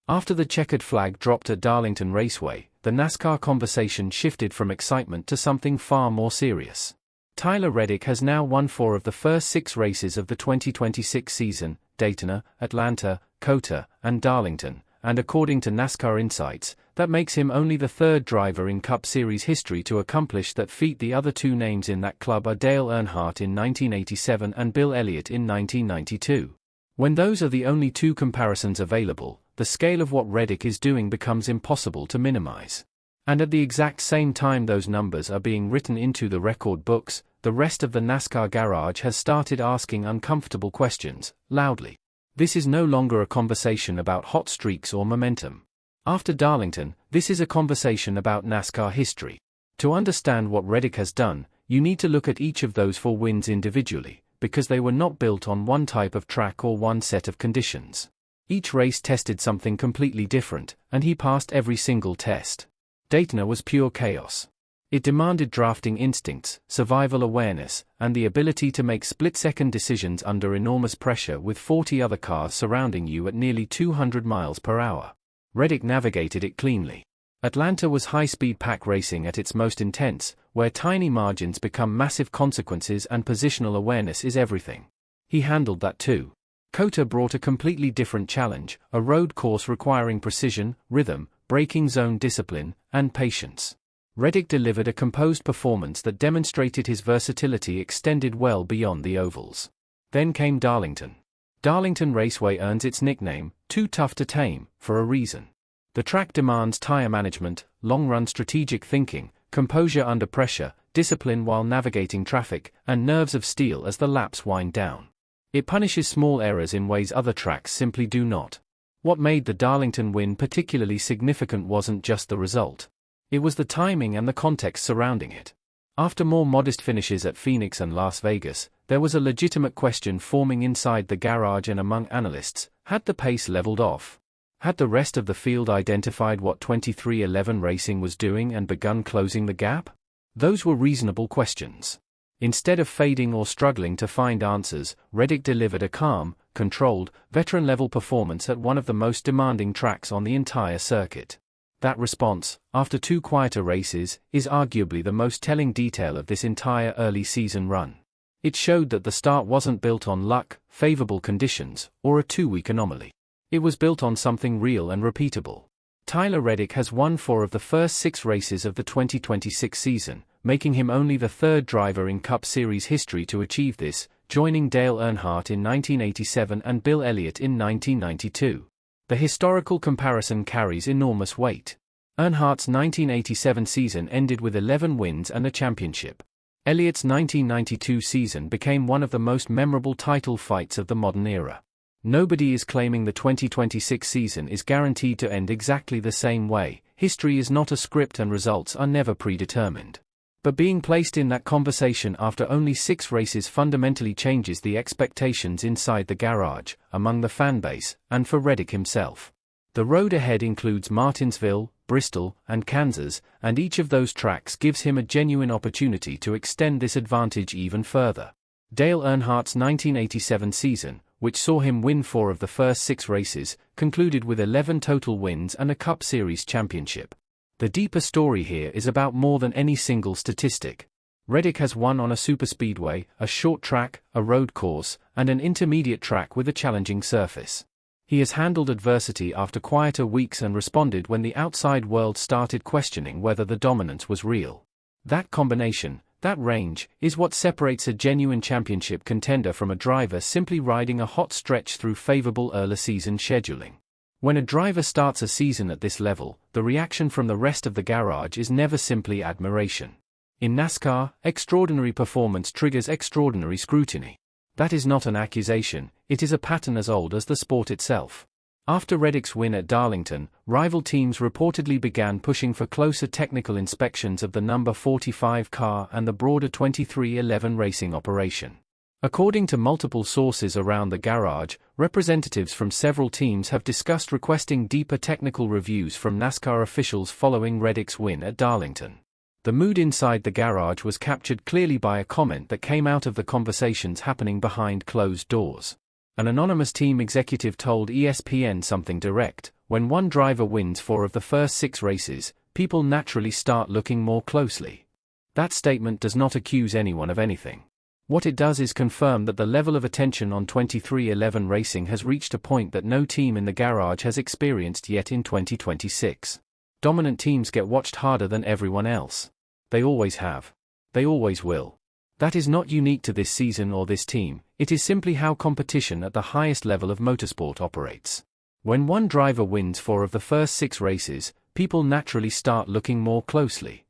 After the checkered flag dropped at Darlington Raceway, the NASCAR conversation shifted from excitement to something far more serious. Tyler Reddick has now won 4 of the first 6 races of the 2026 season: Daytona, Atlanta, COTA, and Darlington, and according to NASCAR Insights, that makes him only the 3rd driver in Cup Series history to accomplish that feat. The other 2 names in that club are Dale Earnhardt in 1987 and Bill Elliott in 1992. When those are the only 2 comparisons available, the scale of what Reddick is doing becomes impossible to minimize. And at the exact same time those numbers are being written into the record books, the rest of the NASCAR garage has started asking uncomfortable questions, loudly. This is no longer a conversation about hot streaks or momentum. After Darlington, this is a conversation about NASCAR history. To understand what Reddick has done, you need to look at each of those 4 wins individually, because they were not built on one type of track or one set of conditions. Each race tested something completely different, and he passed every single test. Daytona was pure chaos. It demanded drafting instincts, survival awareness, and the ability to make split-second decisions under enormous pressure with 40 other cars surrounding you at nearly 200 miles per hour. Reddick navigated it cleanly. Atlanta was high-speed pack racing at its most intense, where tiny margins become massive consequences and positional awareness is everything. He handled that too. COTA brought a completely different challenge, a road course requiring precision, rhythm, braking zone discipline, and patience. Reddick delivered a composed performance that demonstrated his versatility extended well beyond the ovals. Then came Darlington. Darlington Raceway earns its nickname, "Too Tough to Tame," for a reason. The track demands tire management, long-run strategic thinking, composure under pressure, discipline while navigating traffic, and nerves of steel as the laps wind down. It punishes small errors in ways other tracks simply do not. What made the Darlington win particularly significant wasn't just the result. It was the timing and the context surrounding it. After more modest finishes at Phoenix and Las Vegas, there was a legitimate question forming inside the garage and among analysts: had the pace leveled off? Had the rest of the field identified what 2311 Racing was doing and begun closing the gap? Those were reasonable questions. Instead of fading or struggling to find answers, Reddick delivered a calm, controlled, veteran-level performance at one of the most demanding tracks on the entire circuit. That response, after 2 quieter races, is arguably the most telling detail of this entire early season run. It showed that the start wasn't built on luck, favorable conditions, or a 2-week anomaly. It was built on something real and repeatable. Tyler Reddick has won 4 of the first 6 races of the 2026 season, making him only the 3rd driver in Cup Series history to achieve this, joining Dale Earnhardt in 1987 and Bill Elliott in 1992. The historical comparison carries enormous weight. Earnhardt's 1987 season ended with 11 wins and a championship. Elliott's 1992 season became one of the most memorable title fights of the modern era. Nobody is claiming the 2026 season is guaranteed to end exactly the same way. History is not a script and results are never predetermined. But being placed in that conversation after only 6 races fundamentally changes the expectations inside the garage, among the fanbase, and for Reddick himself. The road ahead includes Martinsville, Bristol, and Kansas, and each of those tracks gives him a genuine opportunity to extend this advantage even further. Dale Earnhardt's 1987 season, which saw him win 4 of the first 6 races, concluded with 11 total wins and a Cup Series championship. The deeper story here is about more than any single statistic. Reddick has won on a superspeedway, a short track, a road course, and an intermediate track with a challenging surface. He has handled adversity after quieter weeks and responded when the outside world started questioning whether the dominance was real. That combination, that range, is what separates a genuine championship contender from a driver simply riding a hot stretch through favorable early season scheduling. When a driver starts a season at this level, the reaction from the rest of the garage is never simply admiration. In NASCAR, extraordinary performance triggers extraordinary scrutiny. That is not an accusation, it is a pattern as old as the sport itself. After Reddick's win at Darlington, rival teams reportedly began pushing for closer technical inspections of the number 45 car and the broader 2311 racing operation. According to multiple sources around the garage, representatives from several teams have discussed requesting deeper technical reviews from NASCAR officials following Reddick's win at Darlington. The mood inside the garage was captured clearly by a comment that came out of the conversations happening behind closed doors. An anonymous team executive told ESPN something direct: when one driver wins 4 of the first 6 races, people naturally start looking more closely. That statement does not accuse anyone of anything. What it does is confirm that the level of attention on 23XI racing has reached a point that no team in the garage has experienced yet in 2026. Dominant teams get watched harder than everyone else. They always have. They always will. That is not unique to this season or this team, it is simply how competition at the highest level of motorsport operates. When one driver wins 4 of the first 6 races, people naturally start looking more closely.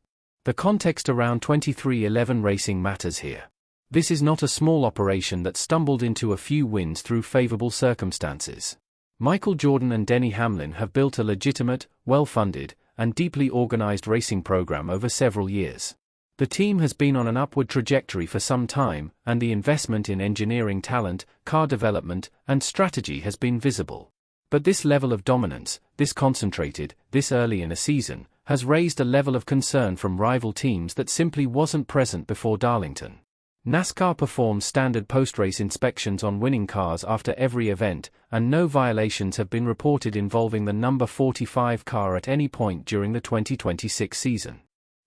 The context around 23XI racing matters here. This is not a small operation that stumbled into a few wins through favorable circumstances. Michael Jordan and Denny Hamlin have built a legitimate, well-funded, and deeply organized racing program over several years. The team has been on an upward trajectory for some time, and the investment in engineering talent, car development, and strategy has been visible. But this level of dominance, this concentrated, this early in a season, has raised a level of concern from rival teams that simply wasn't present before Darlington. NASCAR performs standard post-race inspections on winning cars after every event, and no violations have been reported involving the number 45 car at any point during the 2026 season.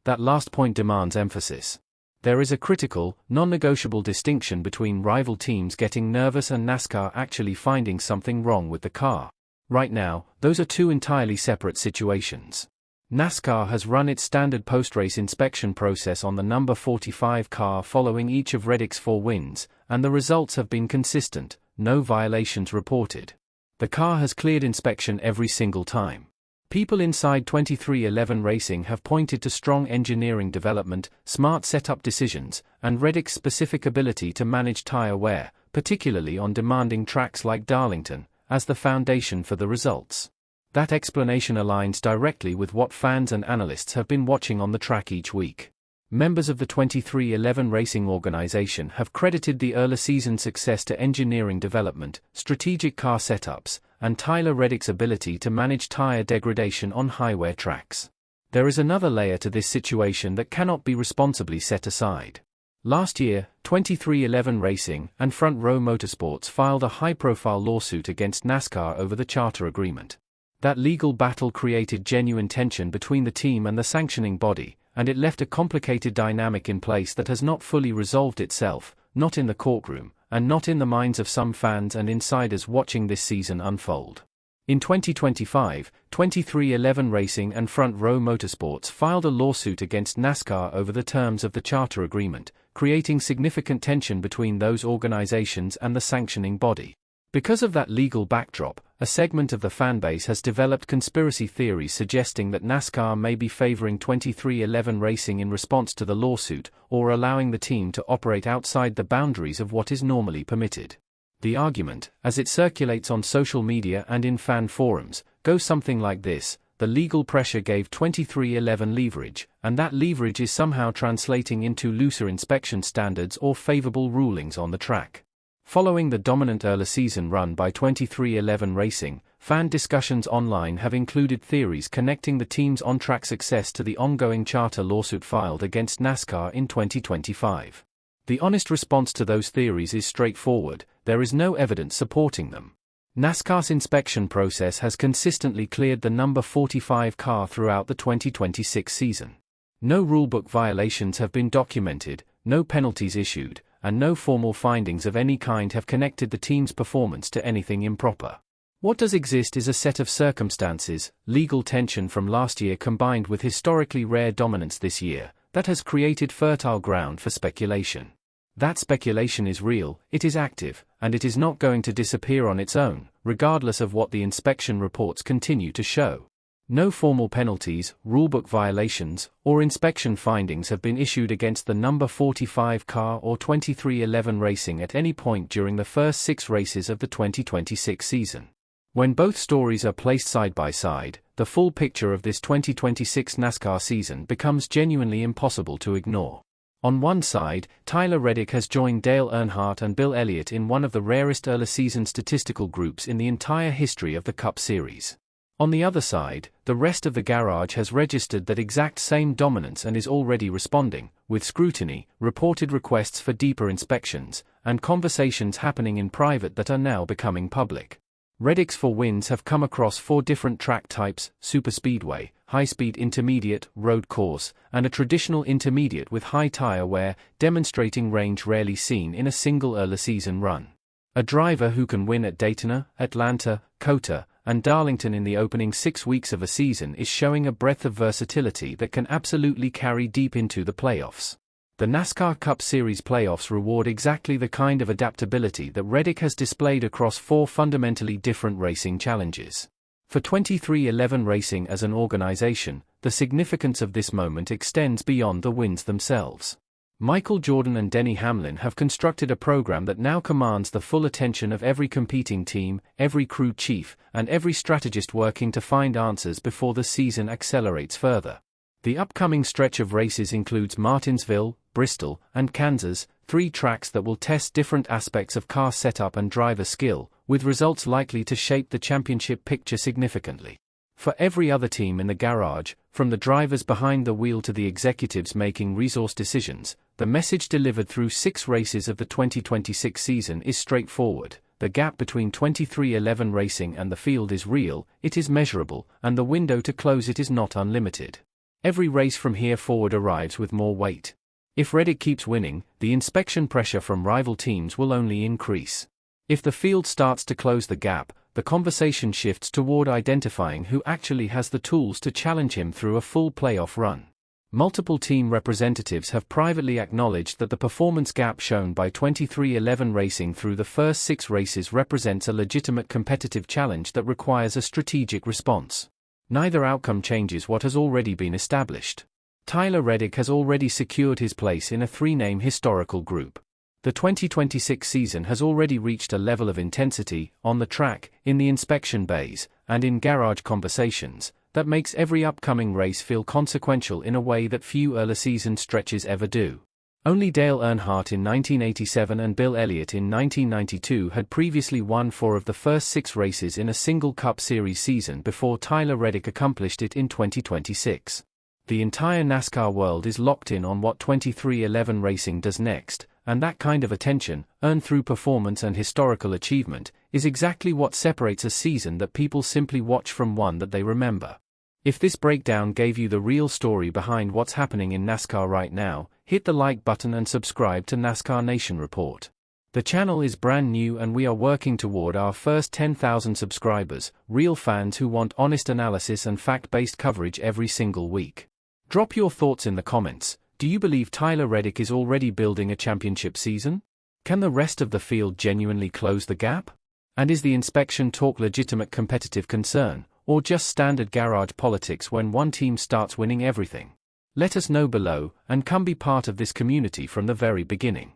That last point demands emphasis. There is a critical, non-negotiable distinction between rival teams getting nervous and NASCAR actually finding something wrong with the car. Right now, those are 2 entirely separate situations. NASCAR has run its standard post-race inspection process on the number 45 car following each of Reddick's 4 wins, and the results have been consistent, no violations reported. The car has cleared inspection every single time. People inside 23XI racing have pointed to strong engineering development, smart setup decisions, and Reddick's specific ability to manage tire wear, particularly on demanding tracks like Darlington, as the foundation for the results. That explanation aligns directly with what fans and analysts have been watching on the track each week. Members of the 23XI racing organization have credited the early season success to engineering development, strategic car setups, and Tyler Reddick's ability to manage tire degradation on high-wear tracks. There is another layer to this situation that cannot be responsibly set aside. Last year, 23XI Racing and Front Row Motorsports filed a high-profile lawsuit against NASCAR over the charter agreement. That legal battle created genuine tension between the team and the sanctioning body, and it left a complicated dynamic in place that has not fully resolved itself, not in the courtroom, and not in the minds of some fans and insiders watching this season unfold. In 2025, 23XI Racing and Front Row Motorsports filed a lawsuit against NASCAR over the terms of the charter agreement, creating significant tension between those organizations and the sanctioning body. Because of that legal backdrop, a segment of the fanbase has developed conspiracy theories suggesting that NASCAR may be favoring 23XI Racing in response to the lawsuit, or allowing the team to operate outside the boundaries of what is normally permitted. The argument, as it circulates on social media and in fan forums, goes something like this: the legal pressure gave 23XI leverage, and that leverage is somehow translating into looser inspection standards or favorable rulings on the track. Following the dominant early season run by 23XI Racing, fan discussions online have included theories connecting the team's on-track success to the ongoing charter lawsuit filed against NASCAR in 2025. The honest response to those theories is straightforward: there is no evidence supporting them. NASCAR's inspection process has consistently cleared the number 45 car throughout the 2026 season. No rulebook violations have been documented, no penalties issued, and no formal findings of any kind have connected the team's performance to anything improper. What does exist is a set of circumstances, legal tension from last year combined with historically rare dominance this year, that has created fertile ground for speculation. That speculation is real, it is active, and it is not going to disappear on its own, regardless of what the inspection reports continue to show. No formal penalties, rulebook violations, or inspection findings have been issued against the number 45 car or 23XI Racing at any point during the first 6 races of the 2026 season. When both stories are placed side by side, the full picture of this 2026 NASCAR season becomes genuinely impossible to ignore. On one side, Tyler Reddick has joined Dale Earnhardt and Bill Elliott in one of the rarest early season statistical groups in the entire history of the Cup Series. On the other side, the rest of the garage has registered that exact same dominance and is already responding, with scrutiny, reported requests for deeper inspections, and conversations happening in private that are now becoming public. Reddicks for wins have come across 4 different track types: superspeedway, high-speed intermediate, road course, and a traditional intermediate with high tire wear, demonstrating range rarely seen in a single early-season run. A driver who can win at Daytona, Atlanta, COTA, and Darlington in the opening 6 weeks of a season is showing a breadth of versatility that can absolutely carry deep into the playoffs. The NASCAR Cup Series playoffs reward exactly the kind of adaptability that Reddick has displayed across 4 fundamentally different racing challenges. For 23XI Racing as an organization, the significance of this moment extends beyond the wins themselves. Michael Jordan and Denny Hamlin have constructed a program that now commands the full attention of every competing team, every crew chief, and every strategist working to find answers before the season accelerates further. The upcoming stretch of races includes Martinsville, Bristol, and Kansas, 3 tracks that will test different aspects of car setup and driver skill, with results likely to shape the championship picture significantly. For every other team in the garage, from the drivers behind the wheel to the executives making resource decisions, the message delivered through 6 races of the 2026 season is straightforward. The gap between 23XI Racing and the field is real, it is measurable, and the window to close it is not unlimited. Every race from here forward arrives with more weight. If Reddick keeps winning, the inspection pressure from rival teams will only increase. If the field starts to close the gap, the conversation shifts toward identifying who actually has the tools to challenge him through a full playoff run. Multiple team representatives have privately acknowledged that the performance gap shown by 23XI Racing through the first 6 races represents a legitimate competitive challenge that requires a strategic response. Neither outcome changes what has already been established. Tyler Reddick has already secured his place in a 3-name historical group. The 2026 season has already reached a level of intensity, on the track, in the inspection bays, and in garage conversations, that makes every upcoming race feel consequential in a way that few early-season stretches ever do. Only Dale Earnhardt in 1987 and Bill Elliott in 1992 had previously won 4 of the first 6 races in a single Cup Series season before Tyler Reddick accomplished it in 2026. The entire NASCAR world is locked in on what 23XI Racing does next, and that kind of attention, earned through performance and historical achievement, is exactly what separates a season that people simply watch from one that they remember. If this breakdown gave you the real story behind what's happening in NASCAR right now, hit the like button and subscribe to NASCAR Nation Report. The channel is brand new and we are working toward our first 10,000 subscribers, real fans who want honest analysis and fact-based coverage every single week. Drop your thoughts in the comments. Do you believe Tyler Reddick is already building a championship season? Can the rest of the field genuinely close the gap? And is the inspection talk legitimate competitive concern, or just standard garage politics when one team starts winning everything? Let us know below, and come be part of this community from the very beginning.